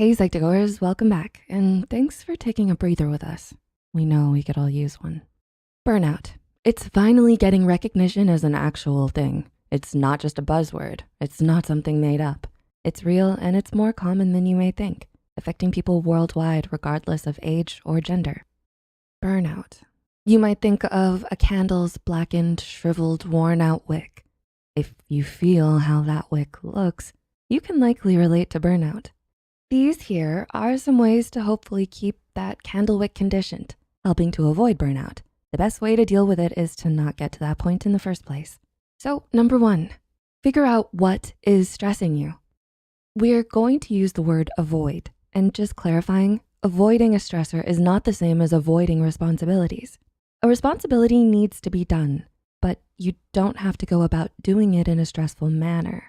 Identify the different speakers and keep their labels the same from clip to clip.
Speaker 1: Hey Psych2Goers, welcome back, and thanks for taking a breather with us. We know we could all use one. Burnout. It's finally getting recognition as an actual thing. It's not just a buzzword. It's not something made up. It's real and it's more common than you may think, affecting people worldwide regardless of age or gender. Burnout. You might think of a candle's blackened, shriveled, worn out wick. If you feel how that wick looks, you can likely relate to burnout. These here are some ways to hopefully keep that candle wick conditioned, helping to avoid burnout. The best way to deal with it is to not get to that point in the first place. So number 1, figure out what is stressing you. We're going to use the word avoid, and just clarifying, avoiding a stressor is not the same as avoiding responsibilities. A responsibility needs to be done, but you don't have to go about doing it in a stressful manner.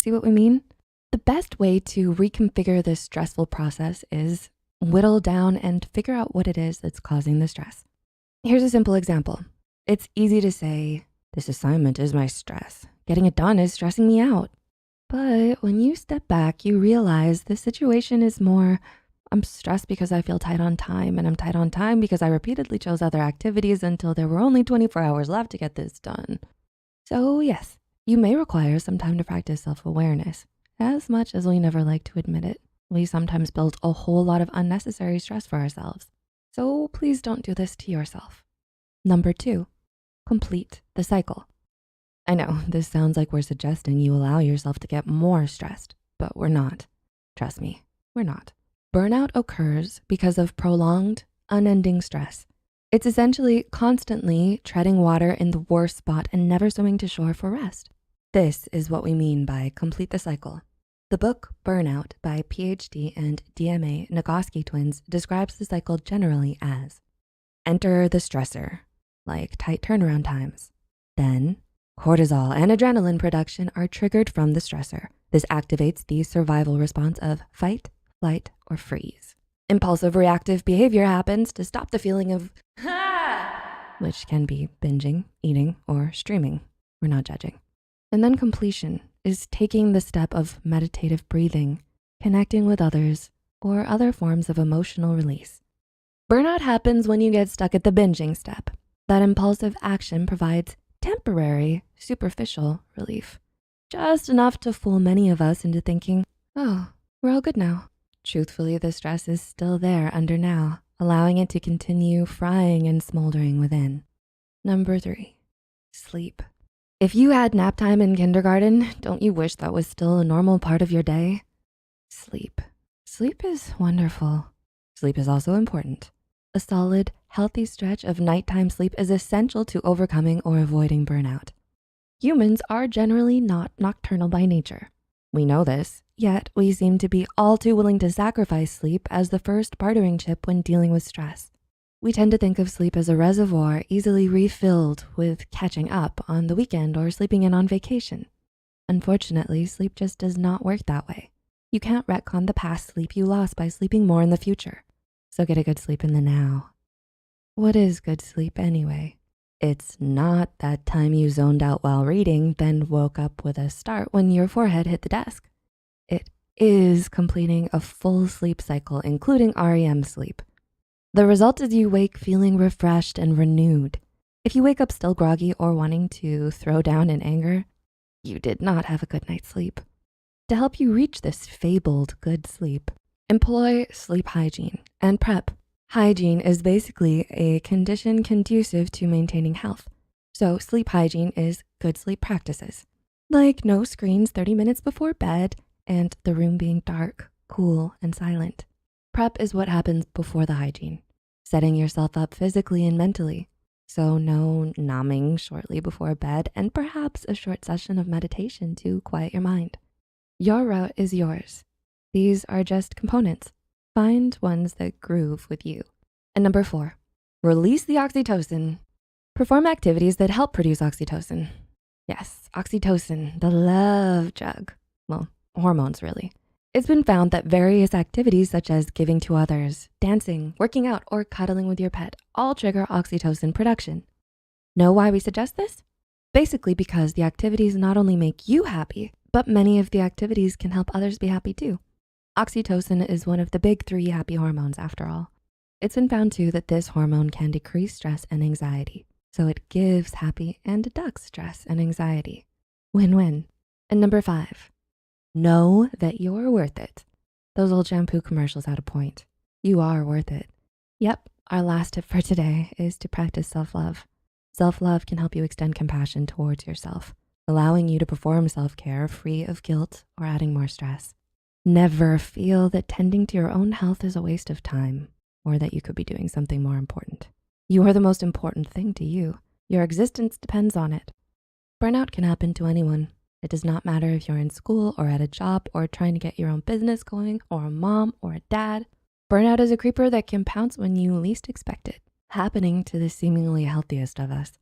Speaker 1: See what we mean? The best way to reconfigure this stressful process is whittle down and figure out what it is that's causing the stress. Here's a simple example. It's easy to say, this assignment is my stress. Getting it done is stressing me out. But when you step back, you realize the situation is more, I'm stressed because I feel tight on time, and I'm tight on time because I repeatedly chose other activities until there were only 24 hours left to get this done. So yes, you may require some time to practice self-awareness. As much as we never like to admit it, we sometimes build a whole lot of unnecessary stress for ourselves. So please don't do this to yourself. Number 2, complete the cycle. I know this sounds like we're suggesting you allow yourself to get more stressed, but we're not. Trust me, we're not. Burnout occurs because of prolonged, unending stress. It's essentially constantly treading water in the worst spot and never swimming to shore for rest. This is what we mean by complete the cycle. The book Burnout by PhD and DMA Nagoski twins describes the cycle generally as enter the stressor, like tight turnaround times. Then cortisol and adrenaline production are triggered from the stressor. This activates the survival response of fight, flight, or freeze. Impulsive reactive behavior happens to stop the feeling of which can be binging, eating, or streaming. We're not judging. And then completion is taking the step of meditative breathing, connecting with others, or other forms of emotional release. Burnout happens when you get stuck at the binging step. That impulsive action provides temporary, superficial relief, just enough to fool many of us into thinking, oh, we're all good now. Truthfully, the stress is still there under now, allowing it to continue frying and smoldering within. Number 3, sleep. If you had nap time in kindergarten, don't you wish that was still a normal part of your day? Sleep. Sleep is wonderful. Sleep is also important. A solid, healthy stretch of nighttime sleep is essential to overcoming or avoiding burnout. Humans are generally not nocturnal by nature. We know this, yet we seem to be all too willing to sacrifice sleep as the first bartering chip when dealing with stress. We tend to think of sleep as a reservoir easily refilled with catching up on the weekend or sleeping in on vacation. Unfortunately, sleep just does not work that way. You can't retcon the past sleep you lost by sleeping more in the future. So get a good sleep in the now. What is good sleep anyway? It's not that time you zoned out while reading, then woke up with a start when your forehead hit the desk. It is completing a full sleep cycle, including REM sleep. The result is you wake feeling refreshed and renewed. If you wake up still groggy or wanting to throw down in anger, you did not have a good night's sleep. To help you reach this fabled good sleep, employ sleep hygiene and prep. Hygiene is basically a condition conducive to maintaining health. So sleep hygiene is good sleep practices, like no screens 30 minutes before bed and the room being dark, cool, and silent. Prep is what happens before the hygiene, setting yourself up physically and mentally. So no numbing shortly before bed and perhaps a short session of meditation to quiet your mind. Your route is yours. These are just components. Find ones that groove with you. And number 4, release the oxytocin. Perform activities that help produce oxytocin. Yes, oxytocin, the love drug. Well, hormones really. It's been found that various activities such as giving to others, dancing, working out, or cuddling with your pet all trigger oxytocin production. Know why we suggest this? Basically because the activities not only make you happy, but many of the activities can help others be happy too. Oxytocin is one of the big three happy hormones after all. It's been found too that this hormone can decrease stress and anxiety. So it gives happy and deducts stress and anxiety. Win-win. And number 5, know that you're worth it. Those old shampoo commercials had a point. You are worth it. Yep, our last tip for today is to practice self-love. Self-love can help you extend compassion towards yourself, allowing you to perform self-care free of guilt or adding more stress. Never feel that tending to your own health is a waste of time or that you could be doing something more important. You are the most important thing to you. Your existence depends on it. Burnout can happen to anyone. It does not matter if you're in school or at a job or trying to get your own business going or a mom or a dad. Burnout is a creeper that can pounce when you least expect it, happening to the seemingly healthiest of us.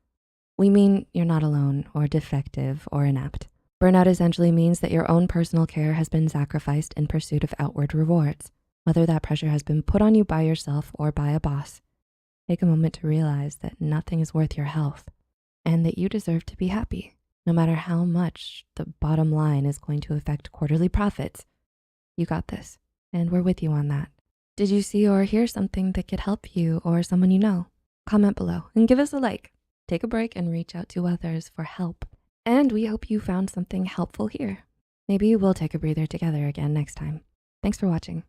Speaker 1: We mean you're not alone or defective or inept. Burnout essentially means that your own personal care has been sacrificed in pursuit of outward rewards, whether that pressure has been put on you by yourself or by a boss. Take a moment to realize that nothing is worth your health and that you deserve to be happy, no matter how much the bottom line is going to affect quarterly profits. You got this, and we're with you on that. Did you see or hear something that could help you or someone you know? Comment below and give us a like. Take a break and reach out to others for help. And we hope you found something helpful here. Maybe we'll take a breather together again next time. Thanks for watching.